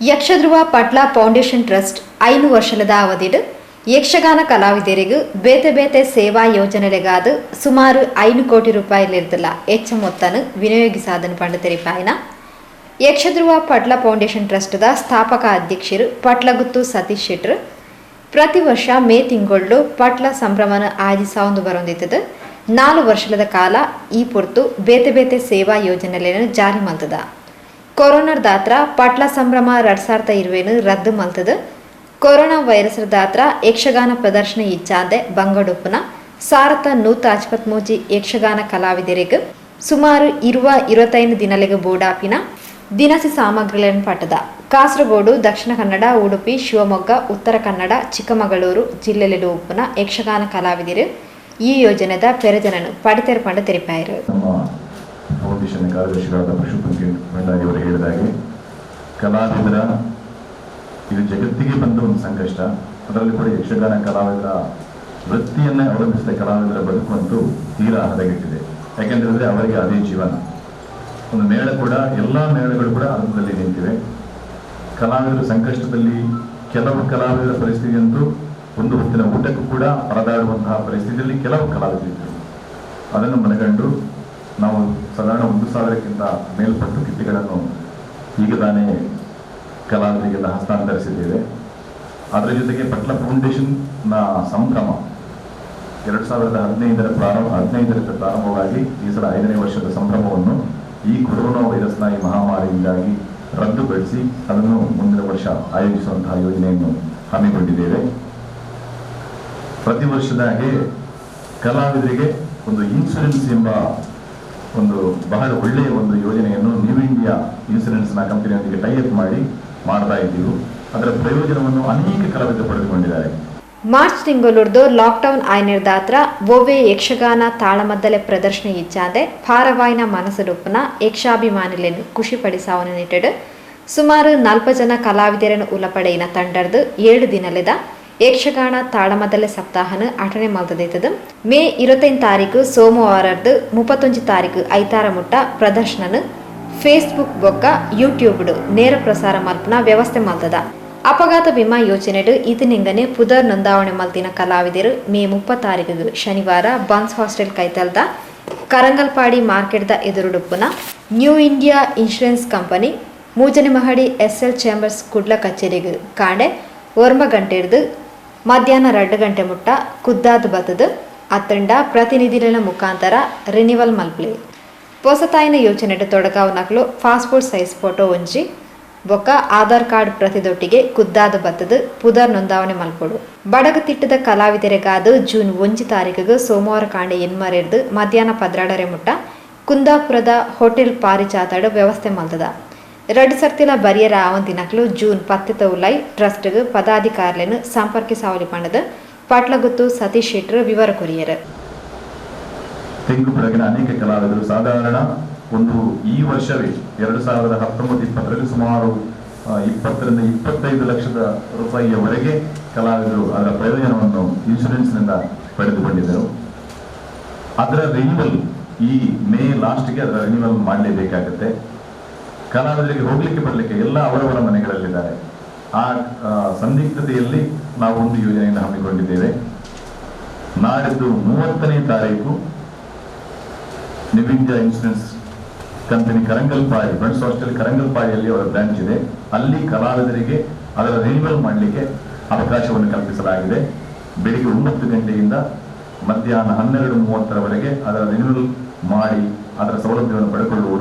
ಯಕ್ಷಧ್ರುವ ಪಟ್ಲ foundation trust 5 ವರ್ಷದ ಅವಧಿಡ್ ಯಕ್ಷಗಾನ ಕಲಾವಿದರಿಗೂ ಬೇತೆ ಬೇತೆ ಸೇವಾ ಯೋಜನೆಗಳಿಗಾದ ಸುಮಾರು 5 ಕೋಟಿ ರೂಪಾಯಿಲಿರ್ದಲ್ಲ ಹೆಚ್ಚ ಮೊತ್ತನ ವಿನಿಯೋಗಿಸಾದನ್ನು ಪಂಡ ತೆರಿಪಾಯಿನ ಯಕ್ಷಧ್ರುವ ಪಟ್ಲ ಫೌಂಡೇಶನ್ ಟ್ರಸ್ಟ್ದ ಸ್ಥಾಪಕ ಅಧ್ಯಕ್ಷರು ಪಟ್ಲಗುತ್ತು ಸತೀಶ್ ಶೆಟ್ರು ಪ್ರತಿ ವರ್ಷ ಮೇ ತಿಂಗಳು ಪಟ್ಲ ಸಂಭ್ರಮನ ಆಯೋಜಿಸಾವೊಂದು ಬರೊಂದಿತ್ತದ 4 ವರ್ಷದ ಕಾಲ ಈ ಪೊರ್ತು ಬೇತೆ ಬೇತೆ ಸೇವಾ ಯೋಜನೆಗಳನ್ನು ಜಾರಿ ಮಲ್ತದ ಕೊರೋನಾ ದಾತ್ರ ಪಟ್ಲ ಸಂಭ್ರಮ 2020 ರದ್ದು ಮಲ್ತದ ಕೊರೋನಾ ವೈರಸ್ ದಾತ್ರ ಯಕ್ಷಗಾನ ಪ್ರದರ್ಶನ ಇಚ್ಛಾದೆ ಬಂಗಡುಪ್ಪನ ಸಾರತ 153 ಯಕ್ಷಗಾನ ಕಲಾವಿದರಿಗೆ ಸುಮಾರು 25 ದಿನಗಳಿಗೆ ಬೋಡಾಪಿನ ದಿನಸಿ ಸಾಮಗ್ರಿಗಳನ್ನು ಪಟ್ಟದ ಕಾಸರಗೋಡು ದಕ್ಷಿಣ ಕನ್ನಡ ಉಡುಪಿ ಶಿವಮೊಗ್ಗ ಉತ್ತರ ಕನ್ನಡ ಚಿಕ್ಕಮಗಳೂರು ಜಿಲ್ಲೆಯಲ್ಲಿ ಉಪ್ಪುನ ಯಕ್ಷಗಾನ ಕಲಾವಿದರು ಈ ಯೋಜನೆದ ಪೆರಜನನು ಪಡಿತರ ಪಂಡ ತೆರಿಪಾಯರು. ಫೌಂಡೇಶನ್ ಕಾರ್ಯದರ್ಶಿಗಳಾದ ಭಂಡಾರಿಯವರು ಹೇಳಿದಾಗೆ ಕಲಾವಿದರ ಇದು ಜಗತ್ತಿಗೆ ಬಂದ ಒಂದು ಸಂಕಷ್ಟ. ಅದರಲ್ಲಿ ಕೂಡ ಯಕ್ಷಗಾನ ಕಲಾವಿದರ ವೃತ್ತಿಯನ್ನೇ ಅವಲಂಬಿಸಿದ ಕಲಾವಿದರ ಬದುಕಂತೂ ತೀರಾ ಹದಗೆಟ್ಟಿದೆ. ಯಾಕೆಂದ್ರೆ ಅವರಿಗೆ ಅದೇ ಜೀವನ. ಒಂದು ಮೇಳ ಕೂಡ ಎಲ್ಲ ಮೇಳಗಳು ಕೂಡ ಅರ್ಥದಲ್ಲಿ ನಿಂತಿವೆ. ಕಲಾವಿದರು ಸಂಕಷ್ಟದಲ್ಲಿ ಕೆಲವು ಕಲಾವಿದರ ಪರಿಸ್ಥಿತಿ ಅಂತೂ ಒಂದು ಹೊತ್ತಿನ ಊಟಕ್ಕೂ ಕೂಡ ಪರದಾಡುವಂತಹ ಪರಿಸ್ಥಿತಿಯಲ್ಲಿ ಕೆಲವು ಕಲಾವಿದರಿದ್ದರು. ಅದನ್ನು ಮನಗಂಡು ನಾವು ಸಾಧಾರಣ 1,000ಕ್ಕಿಂತ ಮೇಲ್ಪಟ್ಟು ಕಿಟ್ಟಿಗಳನ್ನು ಈಗ ತಾನೇ ಕಲಾವಿದರಿಗೆಲ್ಲ ಹಸ್ತಾಂತರಿಸಿದ್ದೇವೆ. ಅದರ ಜೊತೆಗೆ ಪಟ್ಲ ಫೌಂಡೇಶನ್ನ ಸಂಭ್ರಮ 2015ರಿಂದ ಪ್ರಾರಂಭವಾಗಿ ಈ ಸಲ 5ನೇ ವರ್ಷದ ಸಂಭ್ರಮವನ್ನು ಈ ಕೊರೋನಾ ವೈರಸ್ನ ಈ ಮಹಾಮಾರಿಯಿಂದಾಗಿ ರದ್ದುಪಡಿಸಿ ಅದನ್ನು ಮುಂದಿನ ವರ್ಷ ಆಯೋಜಿಸುವಂತಹ ಯೋಜನೆಯನ್ನು ಹಮ್ಮಿಕೊಂಡಿದ್ದೇವೆ. ಪ್ರತಿ ವರ್ಷದ ಹಾಗೆ ಕಲಾವಿದರಿಗೆ ಒಂದು ಇನ್ಶೂರೆನ್ಸ್ ಎಂಬ ಒಂದು ಬಹಳ ಒಳ್ಳೆಯ ಒಂದು ಯೋಜನೆಯನ್ನು ನ್ಯೂ ಇಂಡಿಯಾ ಇನ್ಶೂರೆನ್ಸ್ನ ಕಂಪನಿಯೊಂದಿಗೆ ಟೈಅಪ್ ಮಾಡಿ ಮಾಡ್ತಾ ಇದ್ದೀವಿ. ಅದರ ಪ್ರಯೋಜನವನ್ನು ಅನೇಕ ಕಲಾವಿದರು ಪಡೆದುಕೊಂಡಿದ್ದಾರೆ. ಮಾರ್ಚ್ ತಿಂಗಳೂರ್ದು ಲಾಕ್ಡೌನ್ ಆಯ್ನಿರ್ದಾತ್ರ ಒವ್ವೆ ಯಕ್ಷಗಾನ ತಾಳಮದ್ದಲೆ ಪ್ರದರ್ಶನ ಇಚ್ಛಾದೆ ಭಾರವಾಯಿನ ಮನಸ್ಸುಡುಪ್ಪನ ಯಕ್ಷಾಭಿಮಾನಿಗಳನ್ನು ಖುಷಿಪಡಿಸಾವನ ನಿಟ್ಟಿಡು ಸುಮಾರು 40 ಜನ ಕಲಾವಿದರನ್ನು ಉಲಪಡೆಯಿನ ತಂಡರ್ದು 7 ದಿನಲೆದ ಯಕ್ಷಗಾನ ತಾಳಮದ್ದಲೆ ಸಪ್ತಾಹನ ಅಟನೆ ಮಲ್ತದೈತದ ಮೇ 25 ತಾರೀಕು ಸೋಮವಾರದ್ದು 31 ತಾರೀಕು ಐತಾರ ಮುಟ್ಟ ಪ್ರದರ್ಶನನು ಫೇಸ್ಬುಕ್ ಬೊಕ್ಕ ಯೂಟ್ಯೂಬ್ಡು ನೇರ ಪ್ರಸಾರ ಮಲ್ಪನ ವ್ಯವಸ್ಥೆ ಮಲ್ತದ. ಅಪಘಾತ ವಿಮಾ ಯೋಜನೆಡು ಇದನಿಂಗನೆ ಪುದರ್ ನೋಂದಾವಣೆ ಮಲ್ತಿನ ಕಲಾವಿದರು ಮೇ 30 ತಾರೀಕು ಶನಿವಾರ ಬನ್ಸ್ ಹಾಸ್ಟೆಲ್ ಕೈತಲ್ದ Karangalpadi ಮಾರ್ಕೆಟ್ದ ಎದುರುಡುಪ್ಪುನ new India insurance company ಮೂಜನೆ ಮಹಡಿ SL ಚೇಂಬರ್ಸ್ ಕುಡ್ಲ ಕಚೇರಿಗೆ ಕಾಂಡೆ 1 ಗಂಟೆ ಹಿಡಿದು ಮಧ್ಯಾಹ್ನ 2 ಗಂಟೆ ಮುಟ್ಟ ಕುದ್ದಾದ ಬತ್ತದು ಅತ್ತಂಡ ಪ್ರತಿನಿಧಿಗಳ ಮುಖಾಂತರ ರಿನಿವಲ್ ಮಲ್ಪ್ಲೆ ಹೊಸತಾಯಿನ ಯೋಜನೆಡು ತೊಡಗಾವ ನಕಲು ಪಾಸ್ಪೋರ್ಟ್ ಸೈಜ್ ಫೋಟೋ ಒಂಜಿ ಬೊಕ್ಕ ಆಧಾರ್ ಕಾರ್ಡ್ ಪ್ರತಿದೊಟ್ಟಿಗೆ ಕುದ್ದಾದ ಬತ್ತದು ಪುದರ್ ನೋಂದಾವಣೆ ಮಲ್ಪೊಡು. ಬಡಗ ತಿಟ್ಟದ ಕಲಾವಿದರಿಗಾದ ಜೂನ್ 1 ತಾರೀಕಿಗೆ ಸೋಮವಾರ ಕಾಂಡೆ ಎನ್ಮರೆಡ್ದು ಮಧ್ಯಾಹ್ನ 12 ಮುಟ್ಟ ಕುಂದಾಪುರದ ಹೋಟೆಲ್ ಪಾರಿಚಾತಡು ವ್ಯವಸ್ಥೆ ಮಲ್ತದ. 2 ಸರ್ತಿಲ ಬರಿಯರ ಆವಂತಿನಕ್ಲು ಜೂನ್ 10 ಉಲೈ ಟ್ರಸ್ಟ್ಗೆ ಪದಾಧಿಕಾರಿಗಳನ್ನು ಸಂಪರ್ಕಿಸಾವಲಿ ಪಂಡದ ಪಟ್ಲಗುತ್ತು ಸತೀಶ್ ಶೆಟ್ರು ವಿವರ ಕೊರಿಯರು. ತೆಂಗು ಬೆಳಗಿನ ಅನೇಕ ಕಲಾವಿದರು ಸಾಧಾರಣ ಒಂದು ಈ ವರ್ಷವೇ 2019-20 ಸುಮಾರು 20ರಿಂದ 25 ಲಕ್ಷದ ರೂಪಾಯಿಯವರೆಗೆ ಕಲಾವಿದರು ಅದರ ಪ್ರಯೋಜನವನ್ನು ಇನ್ಶೂರೆನ್ಸ್ನಿಂದ ಪಡೆದುಕೊಂಡಿದ್ದರು. ಅದರ ರಿನ್ಯೂವಲ್ ಈ ಮೇ ಲಾಸ್ಟ್ಗೆ ಅದರ ರಿನ್ಯೂವಲ್ ಮಾಡಲೇಬೇಕಾಗುತ್ತೆ. ಕಲಾವಿದರಿಗೆ ಹೋಗ್ಲಿಕ್ಕೆ ಬರಲಿಕ್ಕೆ ಎಲ್ಲ ಅವರವರ ಮನೆಗಳಲ್ಲಿದ್ದಾರೆ. ಆ ಸಂದಿಗ್ಧತೆಯಲ್ಲಿ ನಾವು ಒಂದು ಯೋಜನೆಯನ್ನು ಹಮ್ಮಿಕೊಂಡಿದ್ದೇವೆ. ನಾಡಿದ್ದು 30ನೇ ತಾರೀಕು New India insurance company Karangalpady Bunts hostel ಕರಂಗಲ್ಪಾಡಿಯಲ್ಲಿ ಅವರ ಬ್ರಾಂಚ್ ಇದೆ. ಅಲ್ಲಿ ಕಲಾವಿದರಿಗೆ ಅದರ ರಿನ್ಯೂವಲ್ ಮಾಡಲಿಕ್ಕೆ ಅವಕಾಶವನ್ನು ಕಲ್ಪಿಸಲಾಗಿದೆ. ಬೆಳಿಗ್ಗೆ 9 ಗಂಟೆಯಿಂದ ಮಧ್ಯಾಹ್ನ 12:30ರವರೆಗೆ ಅದರ ರಿನ್ಯೂವಲ್ ಮಾಡಿ ಅದರ ಸೌಲಭ್ಯವನ್ನು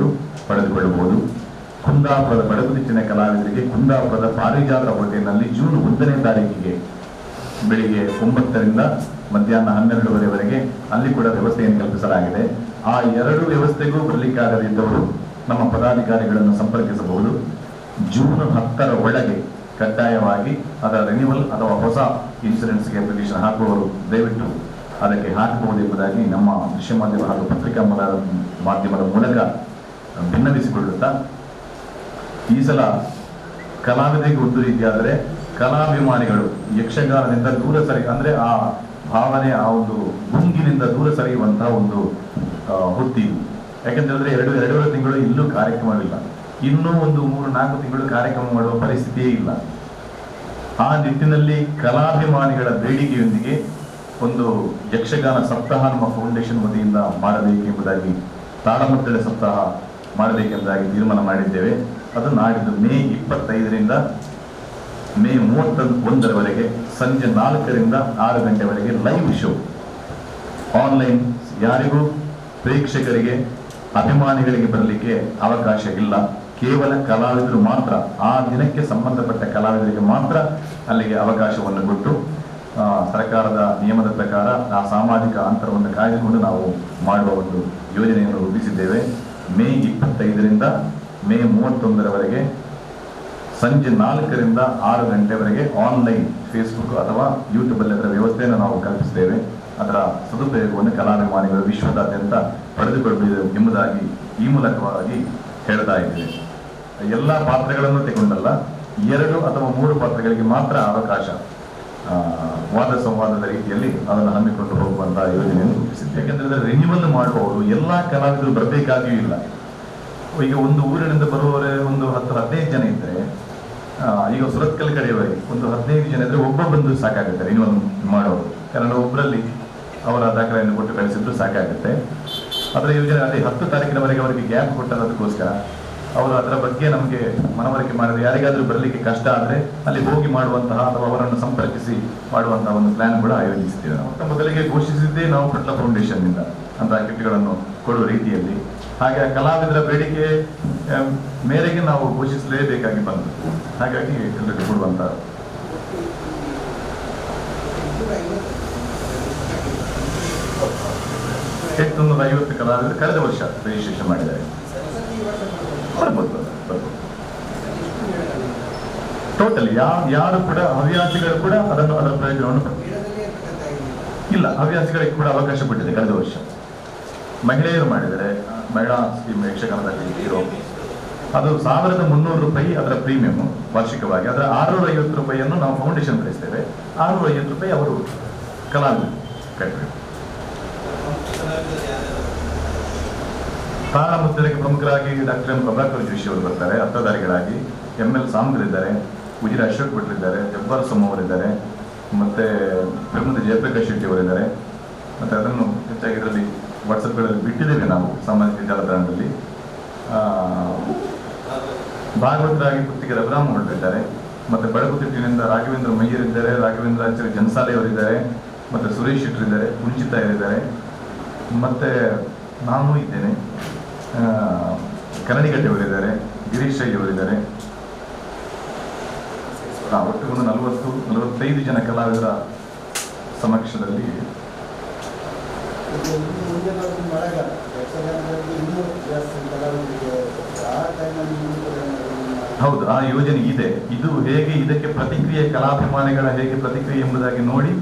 ಪಡೆದುಕೊಳ್ಳಬಹುದು. ಕುಂದಾಪುರದ ಬಡಗುತಿಟ್ಟಿನ ಕಲಾವಿದರಿಗೆ ಕುಂದಾಪುರದ ಪಾರಿಜಾತ ಹೋಟೆಲ್ನಲ್ಲಿ ಜೂನ್ 1ನೇ ತಾರೀಕಿಗೆ ಬೆಳಿಗ್ಗೆ 9ರಿಂದ ಮಧ್ಯಾಹ್ನ 12:30ವರೆಗೆ ಅಲ್ಲಿ ಕೂಡ ವ್ಯವಸ್ಥೆಯನ್ನು ಕಲ್ಪಿಸಲಾಗಿದೆ. ಆ 2 ವ್ಯವಸ್ಥೆಗೂ ಬರಲಿಕ್ಕಾಗದಿದ್ದವರು ನಮ್ಮ ಪದಾಧಿಕಾರಿಗಳನ್ನು ಸಂಪರ್ಕಿಸಬಹುದು. ಜೂನ್ 10ರ ಒಳಗೆ ಕಡ್ಡಾಯವಾಗಿ ಅದರ ರಿನ್ಯೂವಲ್ ಅಥವಾ ಹೊಸ ಇನ್ಶೂರೆನ್ಸ್ಗೆ ಅಪ್ಲಿಕೇಶನ್ ಹಾಕುವವರು ದಯವಿಟ್ಟು ಅದಕ್ಕೆ ಹಾಕಬಹುದು ಎಂಬುದಾಗಿ ನಮ್ಮ ದೃಶ್ಯ ಮಾಧ್ಯಮ ಹಾಗೂ ಪತ್ರಿಕಾ ಮಾಧ್ಯಮದ ಮೂಲಕ ಭಿನ್ನವಿಸಿಕೊಳ್ಳುತ್ತಾ, ಈ ಸಲ ಕಲಾವಿದರಿಗೆ ಒಂದು ರೀತಿಯಾದರೆ ಕಲಾಭಿಮಾನಿಗಳು ಯಕ್ಷಗಾನದಿಂದ ದೂರ ಸರಿ ಅಂದ್ರೆ ಆ ಭಾವನೆ ಆ ಒಂದು ಗುಂಗಿನಿಂದ ದೂರ ಸರಿಯುವಂತಹ ಒಂದು ಹೊತ್ತಿದು. ಯಾಕೆಂತಂದ್ರೆ 2 ತಿಂಗಳು ಇಲ್ಲೂ ಕಾರ್ಯಕ್ರಮವಿಲ್ಲ. ಇನ್ನೂ ಒಂದು 3-4 ತಿಂಗಳು ಕಾರ್ಯಕ್ರಮ ಮಾಡುವ ಪರಿಸ್ಥಿತಿಯೇ ಇಲ್ಲ. ಆ ನಿಟ್ಟಿನಲ್ಲಿ ಕಲಾಭಿಮಾನಿಗಳ ಬೇಡಿಕೆಯೊಂದಿಗೆ ಒಂದು ಯಕ್ಷಗಾನ ಸಪ್ತಾಹ ನಮ್ಮ ಫೌಂಡೇಶನ್ ವತಿಯಿಂದ ಮಾಡಬೇಕೆಂಬುದಾಗಿ, ತಾಳಮದ್ದಳೆ ಸಪ್ತಾಹ ಮಾಡಬೇಕೆಂಬುದಾಗಿ ತೀರ್ಮಾನ ಮಾಡಿದ್ದೇವೆ. ಅದು ನಾಡಿದ್ದು ಮೇ 25ರಿಂದ ಮೇ 31ರವರೆಗೆ ಸಂಜೆ 4ರಿಂದ 6 ಗಂಟೆವರೆಗೆ ಲೈವ್ ಶೋ ಆನ್ಲೈನ್. ಯಾರಿಗೂ ಪ್ರೇಕ್ಷಕರಿಗೆ ಅಭಿಮಾನಿಗಳಿಗೆ ಬರಲಿಕ್ಕೆ ಅವಕಾಶ ಇಲ್ಲ. ಕೇವಲ ಕಲಾವಿದರು ಮಾತ್ರ, ಆ ದಿನಕ್ಕೆ ಸಂಬಂಧಪಟ್ಟ ಕಲಾವಿದರಿಗೆ ಮಾತ್ರ ಅಲ್ಲಿಗೆ ಅವಕಾಶವನ್ನು ಕೊಟ್ಟು ಸರ್ಕಾರದ ನಿಯಮದ ಪ್ರಕಾರ ಆ ಸಾಮಾಜಿಕ ಅಂತರವನ್ನು ಕಾಯ್ದುಕೊಂಡು ನಾವು ಮಾಡುವ ಒಂದು ಯೋಜನೆಯನ್ನು ರೂಪಿಸಿದ್ದೇವೆ. ಮೇ 25ರಿಂದ ಮೇ 31ರವರೆಗೆ ಸಂಜೆ 4ರಿಂದ 6 ಗಂಟೆವರೆಗೆ ಆನ್ಲೈನ್ ಫೇಸ್ಬುಕ್ ಅಥವಾ ಯೂಟ್ಯೂಬಲ್ಲಿ ಅದರ ವ್ಯವಸ್ಥೆಯನ್ನು ನಾವು ಕಲ್ಪಿಸಿದ್ದೇವೆ. ಅದರ ಸದುಪಯೋಗವನ್ನು ಕಲಾಭಿಮಾನಿಗಳು ವಿಶ್ವದಾದ್ಯಂತ ಪಡೆದುಕೊಳ್ಳಬೇಕು ಎಂಬುದಾಗಿ ಈ ಮೂಲಕವಾಗಿ ಹೇಳ್ತಾ ಇದ್ದೇವೆ. ಎಲ್ಲ ಪಾತ್ರಗಳನ್ನು ತೆಗೊಂಡಲ್ಲ, 2 ಅಥವಾ 3 ಪಾತ್ರಗಳಿಗೆ ಮಾತ್ರ ಅವಕಾಶ ವಾದ ಸಂವಾದದ ರೀತಿಯಲ್ಲಿ ಅದನ್ನು ಹಮ್ಮಿಕೊಂಡು ಹೋಗುವಂತಹ ಯೋಜನೆಯನ್ನು ರೂಪಿಸಿದೆ. ಯಾಕೆಂದ್ರೆ ರಿನ್ಯೂವಲ್ ಮಾಡುವವರು ಎಲ್ಲ ಕಲಾವಿದರು ಬರಬೇಕಾಗಿಯೂ ಇಲ್ಲ. ಈಗ ಒಂದು ಊರಿನಿಂದ ಬರುವವರೇ ಒಂದು 10-15 ಜನ ಇದ್ದರೆ, ಈಗ ಸುರತ್ಕಲ್ ಕಡೆಯವರೆಗೆ ಒಂದು 15 ಜನ ಇದ್ರೆ ಒಬ್ಬ ಬಂದು ಸಾಕಾಗುತ್ತೆ ರಿನ್ಯೂವಲ್ ಮಾಡೋರು. ಕಾರಣ ಒಬ್ಬರಲ್ಲಿ ಅವರ ದಾಖಲೆಯನ್ನು ಕೊಟ್ಟು ಕಳಿಸಿದ್ರು ಸಾಕಾಗುತ್ತೆ. ಅದರ ಯೋಜನೆ ಅದೇ 10 ತಾರೀಕಿನವರೆಗೆ ಅವರಿಗೆ ಗ್ಯಾಪ್ ಕೊಟ್ಟದಕ್ಕೋಸ್ಕರ ಅವರು ಅದರ ಬಗ್ಗೆ ನಮಗೆ ಮನವರಿಕೆ ಮಾಡಿದ್ರೆ, ಯಾರಿಗಾದ್ರೂ ಬರಲಿಕ್ಕೆ ಕಷ್ಟ ಆದರೆ ಅಲ್ಲಿ ಹೋಗಿ ಮಾಡುವಂತಹ ಅಥವಾ ಅವರನ್ನು ಸಂಪರ್ಕಿಸಿ ಮಾಡುವಂತಹ ಒಂದು ಪ್ಲಾನ್ ಕೂಡ ಆಯೋಜಿಸಿದ್ದೇವೆ. ನಾವು ಮೊದಲಿಗೆ ಘೋಷಿಸಿದ್ದೇ ನಾವು ಪಟ್ಲ ಫೌಂಡೇಶನ್ನಿಂದ ಅಂತ ಕಿಟ್ಗಳನ್ನು ಕೊಡುವ ರೀತಿಯಲ್ಲಿ. ಹಾಗೆ ಕಲಾವಿದರ ಬೇಡಿಕೆ ಮೇರೆಗೆ ನಾವು ಘೋಷಿಸಲೇಬೇಕಾಗಿ ಬಂತು. ಹಾಗಾಗಿ ಎಲ್ಲರಿಗೂ ಕೊಡುವಂತ ಎಷ್ಟು 150 ಕಲಾವಿದರು ಕಳೆದ ವರ್ಷ ರಿಜಿಸ್ಟ್ರೇಷನ್ ಮಾಡಿದ್ದಾರೆ. ಬರ್ಬೋದು. ಟೋಟಲಿ ಯಾರು ಕೂಡ ಹವ್ಯಾಸಿಗಳು ಕೂಡ ಅದರ ಪ್ರಯೋಜನವನ್ನು ಇಲ್ಲ. ಹವ್ಯಾಸಿಗಳಿಗೆ ಕೂಡ ಅವಕಾಶ ಕೊಟ್ಟಿದೆ ಕಳೆದ ವರ್ಷ. ಮಹಿಳೆಯರು ಮಾಡಿದರೆ ಮಹಿಳಾ ಸ್ಕೀಮ್ ಯಕ್ಷಗಾನದಲ್ಲಿ ಇರೋ ಅದು 1300 ರೂಪಾಯಿ ಅದರ ಪ್ರೀಮಿಯಂ ವಾರ್ಷಿಕವಾಗಿ. ಅದರ 650 ರೂಪಾಯಿಯನ್ನು ನಾವು ಫೌಂಡೇಶನ್ ಭರಿಸ್ತೇವೆ. 650 ರೂಪಾಯಿ ಅವರು ಕಲಾವಿದರು ಕಟ್ಟಬೇಕು. ತಾಳಮದ್ದಳೆಗೆ ಪ್ರಮುಖರಾಗಿ ಡಾಕ್ಟರ್ ಎಂ ಪ್ರಭಾಕರ್ ಜೋಶಿ ಅವರು ಬರ್ತಾರೆ. ಅರ್ಥಧಾರಿಗಳಾಗಿ ML ಸಾಮ್ಗಳಿದ್ದಾರೆ, ಉಜಿರ ಅಶೋಕ್ ಭಟ್ರಿದ್ದಾರೆ, ಜಬ್ಬಾರ್ ಸೋಮ್ ಅವರಿದ್ದಾರೆ, ಮತ್ತೆ ಪ್ರಮುಖ ಜಯಪ್ರಕಾಶ್ ಶೆಟ್ಟಿ ಅವರಿದ್ದಾರೆ. ಮತ್ತೆ ಅದನ್ನು ಹೆಚ್ಚಾಗಿ ಇದರಲ್ಲಿ ವಾಟ್ಸಪ್ಗಳಲ್ಲಿ ಬಿಟ್ಟಿದ್ದೇವೆ ನಾವು ಸಾಮಾಜಿಕ ಜಾಲತಾಣದಲ್ಲಿ. ಭಾಗವತರಾಗಿ ಪುತ್ತಿಗೆ ರಬರಾಮ್ ಹೊರಟಿದ್ದಾರೆ. ಮತ್ತೆ ಬಡಗುತಿಟ್ಟಿನಿಂದ ರಾಘವೇಂದ್ರ ಮಯ್ಯರ್ ಇದ್ದಾರೆ, ರಾಘವೇಂದ್ರ ಆಚಾರ್ಯ ಜನಸಾಲೆ ಅವರಿದ್ದಾರೆ, ಮತ್ತೆ ಸುರೇಶ್ ಶೆಟ್ಟಿ ಇದ್ದಾರೆ, ಕುಂಚಿತ ಇದ್ದಾರೆ, ಮತ್ತೆ ನಾನು ಇದ್ದೇನೆ, ಕನ್ನಡಿಗಡ್ಡೆ ಅವರಿದ್ದಾರೆ, ಗಿರೀಶ್ ಶೈ ಅವರಿದ್ದಾರೆ. ಒಟ್ಟು ಒಂದು 40-45 ಜನ ಕಲಾವಿದರ ಸಮಕ್ಷದಲ್ಲಿ ಹೌದು, ಆ ಯೋಜನೆ ಇದೆ. ಇದು ಹೇಗೆ, ಇದಕ್ಕೆ ಪ್ರತಿಕ್ರಿಯೆ ಕಲಾಭಿಮಾನಿಗಳ ಹೇಗೆ ಪ್ರತಿಕ್ರಿಯೆ ಎಂಬುದಾಗಿ ನೋಡಿ,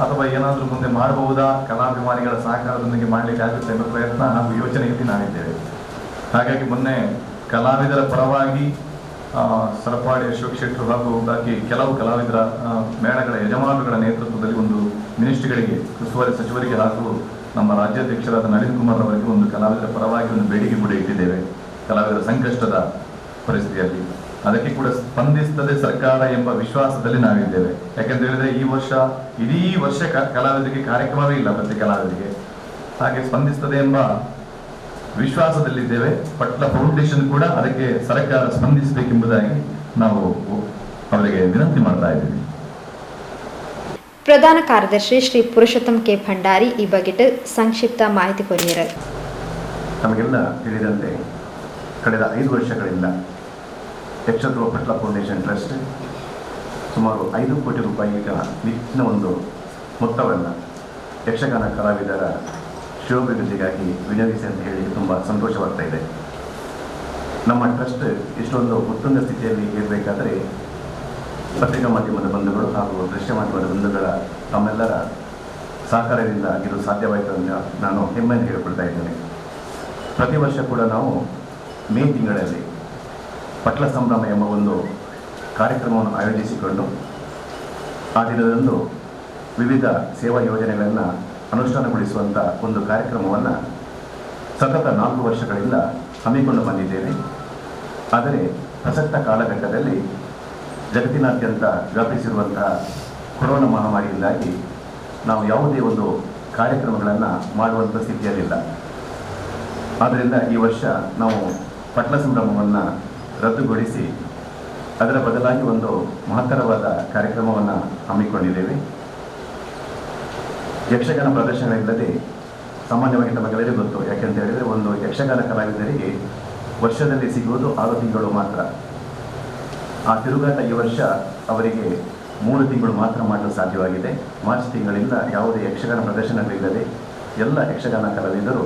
ಅಥವಾ ಏನಾದರೂ ಮುಂದೆ ಮಾಡಬಹುದಾ, ಕಲಾಭಿಮಾನಿಗಳ ಸಹಕಾರದೊಂದಿಗೆ ಮಾಡಲಿಕ್ಕೆ ಆಗುತ್ತೆ ಎಂಬ ಪ್ರಯತ್ನ ಹಾಗೂ ಯೋಚನೆಯಲ್ಲಿ ನಾವಿದ್ದೇವೆ. ಹಾಗಾಗಿ ಮೊನ್ನೆ ಕಲಾವಿದರ ಪರವಾಗಿ ಸರಪಾಡಿ ಅಶೋಕ್ ಶೆಟ್ಟರು ಹಾಗೂ ಬಾಕಿ ಕೆಲವು ಕಲಾವಿದರ ಮೇಳಗಳ ಯಜಮಾನರುಗಳ ನೇತೃತ್ವದಲ್ಲಿ ಒಂದು ಮಿನಿಸ್ಟ್ರಿಗಳಿಗೆ, ಉಸ್ತುವಾರಿ ಸಚಿವರಿಗೆ ಹಾಗೂ ನಮ್ಮ ರಾಜ್ಯಾಧ್ಯಕ್ಷರಾದ ನಳಿನ್ ಕುಮಾರ್ ಅವರಿಗೆ ಒಂದು ಕಲಾವಿದರ ಪರವಾಗಿ ಒಂದು ಬೇಡಿಕೆ ಕೂಡ ಇಟ್ಟಿದ್ದೇವೆ. ಕಲಾವಿದರ ಸಂಕಷ್ಟದ ಪರಿಸ್ಥಿತಿಯಲ್ಲಿ ಅದಕ್ಕೆ ಕೂಡ ಸ್ಪಂದಿಸುತ್ತದೆ ಸರ್ಕಾರ ಎಂಬ ವಿಶ್ವಾಸದಲ್ಲಿ ನಾವಿದ್ದೇವೆ. ಯಾಕೆಂತ ಹೇಳಿದ್ರೆ ಇಡೀ ವರ್ಷ ಕಲಾವಿದರಿಗೆ ಕಾರ್ಯಕ್ರಮವೇ ಇಲ್ಲ ಪ್ರತಿ ಕಲಾವಿದರಿಗೆ. ಹಾಗೆ ಸ್ಪಂದಿಸುತ್ತದೆ ಎಂಬ ವಿಶ್ವಾಸದಲ್ಲಿದ್ದೇವೆ. ಪಟ್ಲ ಫೌಂಡೇಶನ್ ಕೂಡ ಅದಕ್ಕೆ ಸರ್ಕಾರ ಸ್ಪಂದಿಸಬೇಕೆಂಬುದಾಗಿ ನಾವು ಅವರಿಗೆ ವಿನಂತಿ ಮಾಡ್ತಾ ಇದ್ದೀವಿ. ಪ್ರಧಾನ ಕಾರ್ಯದರ್ಶಿ ಶ್ರೀ ಪುರುಷೋತ್ತಮ್ ಕೆ ಭಂಡಾರಿ ಈ ಬಗ್ಗೆ ಸಂಕ್ಷಿಪ್ತ ಮಾಹಿತಿ ಕೊರಿಯರು. ನಮಗೆಲ್ಲ ತಿಳಿದಂತೆ ಕಳೆದ 5 ವರ್ಷಗಳಿಂದ ಯಕ್ಷಧ್ರುವ ಪಟ್ಲ ಫೌಂಡೇಶನ್ ಟ್ರಸ್ಟ್ ಸುಮಾರು 5 ಕೋಟಿ ರೂಪಾಯಿಗಳ ಹೆಚ್ಚಿನ ಒಂದು ಮೊತ್ತವನ್ನು ಯಕ್ಷಗಾನ ಕಲಾವಿದರ ಶಿವಭಿವೃದ್ಧಿಗಾಗಿ ವಿನಿಯೋಗಿಸಿ ಅಂತ ಹೇಳಿ ತುಂಬ ಸಂತೋಷವಾಗ್ತಾ ಇದೆ. ನಮ್ಮ ಟ್ರಸ್ಟ್ ಇಷ್ಟೊಂದು ಉತ್ತುಂಗ ಸ್ಥಿತಿಯಲ್ಲಿ ಇರಬೇಕಾದರೆ ಪತ್ರಿಕಾ ಮಾಧ್ಯಮದ ಬಂಧುಗಳು ಹಾಗೂ ದೃಶ್ಯ ಮಾಧ್ಯಮದ ಬಂಧುಗಳ ತಮ್ಮೆಲ್ಲರ ಸಹಕಾರದಿಂದ ಇದು ಸಾಧ್ಯವಾಯಿತು ಅಂತ ನಾನು ಹೆಮ್ಮೆಯನ್ನು ಹೇಳಿಕೊಳ್ತಾ ಇದ್ದೇನೆ. ಪ್ರತಿ ವರ್ಷ ಕೂಡ ನಾವು ಮೇ ತಿಂಗಳಲ್ಲಿ ಪಟ್ಲ ಸಂಭ್ರಮ ಎಂಬ ಒಂದು ಕಾರ್ಯಕ್ರಮವನ್ನು ಆಯೋಜಿಸಿಕೊಂಡು ಆ ದಿನದಂದು ವಿವಿಧ ಸೇವಾ ಯೋಜನೆಗಳನ್ನು ಅನುಷ್ಠಾನಗೊಳಿಸುವಂಥ ಒಂದು ಕಾರ್ಯಕ್ರಮವನ್ನು ಸತತ 4 ವರ್ಷಗಳಿಂದ ಹಮ್ಮಿಕೊಂಡು ಬಂದಿದ್ದೇವೆ. ಆದರೆ ಪ್ರಸಕ್ತ ಕಾಲಘಟ್ಟದಲ್ಲಿ ಜಗತ್ತಿನಾದ್ಯಂತ ವ್ಯಾಪಿಸಿರುವಂತಹ ಕೊರೋನಾ ಮಹಾಮಾರಿಯಿಂದಾಗಿ ನಾವು ಯಾವುದೇ ಒಂದು ಕಾರ್ಯಕ್ರಮಗಳನ್ನು ಮಾಡುವಂಥ ಸ್ಥಿತಿಯಲ್ಲಿಲ್ಲ. ಆದ್ದರಿಂದ ಈ ವರ್ಷ ನಾವು ಪಟ್ಲ ಸಂಭ್ರಮವನ್ನು ರದ್ದುಗೊಳಿಸಿ ಅದರ ಬದಲಾಗಿ ಒಂದು ಮಹತ್ತರವಾದ ಕಾರ್ಯಕ್ರಮವನ್ನು ಹಮ್ಮಿಕೊಂಡಿದ್ದೇವೆ. ಯಕ್ಷಗಾನ ಪ್ರದರ್ಶನವಿಲ್ಲದೆ ಸಾಮಾನ್ಯವಾಗಿ ನಮಗೆಲ್ಲರಿಗೂ ಗೊತ್ತು, ಯಾಕೆಂತ ಹೇಳಿದರೆ ಒಂದು ಯಕ್ಷಗಾನ ಕಲಾವಿದರಿಗೆ ವರ್ಷದಲ್ಲಿ ಸಿಗುವುದು 6 ತಿಂಗಳು ಮಾತ್ರ. ಆ ತಿರುಗಾಟ ಈ ವರ್ಷ ಅವರಿಗೆ 3 ತಿಂಗಳು ಮಾತ್ರ ಮಾಡಲು ಸಾಧ್ಯವಾಗಿದೆ. ಮಾರ್ಚ್ ತಿಂಗಳಿಂದ ಯಾವುದೇ ಯಕ್ಷಗಾನ ಪ್ರದರ್ಶನಗಳಿಲ್ಲದೆ ಎಲ್ಲ ಯಕ್ಷಗಾನ ಕಲಾವಿದರು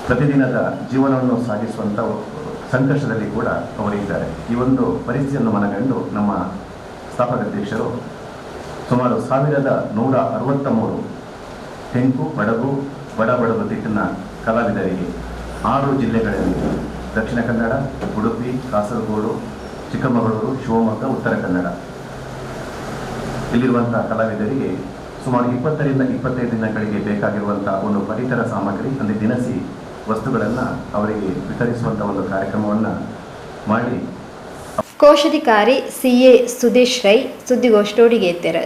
ಪ್ರತಿದಿನದ ಜೀವನವನ್ನು ಸಾಗಿಸುವಂಥ ಸಂಕಷ್ಟದಲ್ಲಿ ಕೂಡ ಅವರಿದ್ದಾರೆ. ಈ ಒಂದು ಪರಿಸ್ಥಿತಿಯನ್ನು ಮನಗಂಡು ನಮ್ಮ ಸ್ಥಾಪಕಾಧ್ಯಕ್ಷರು ಸುಮಾರು 1163 ತೆಂಕು, ಬಡಗು, ಬಡಬಡಗು ತಿಟ್ಟಿನ ಕಲಾವಿದರಿಗೆ 6 ಜಿಲ್ಲೆಗಳಲ್ಲಿ ದಕ್ಷಿಣ ಕನ್ನಡ, ಉಡುಪಿ, ಕಾಸರಗೋಡು, ಚಿಕ್ಕಮಗಳೂರು, ಶಿವಮೊಗ್ಗ, ಉತ್ತರ ಕನ್ನಡ ಇಲ್ಲಿರುವಂಥ ಕಲಾವಿದರಿಗೆ ಸುಮಾರು 20 ರಿಂದ 25 ದಿನಗಳಿಗೆ ಬೇಕಾಗಿರುವಂಥ ಒಂದು ಪಡಿತರ ಸಾಮಗ್ರಿ ಅಂದರೆ ದಿನಸಿ ವಸ್ತುಗಳನ್ನು ಅವರಿಗೆ ವಿತರಿಸುವಂಥ ಒಂದು ಕಾರ್ಯಕ್ರಮವನ್ನು ಮಾಡಿ ಕೋಶಾಧಿಕಾರಿ CA ಸುದೇಶ್ ರೈ ಸುದ್ದಿಗೋಷ್ಠಿಗೆ ಎತ್ತರ.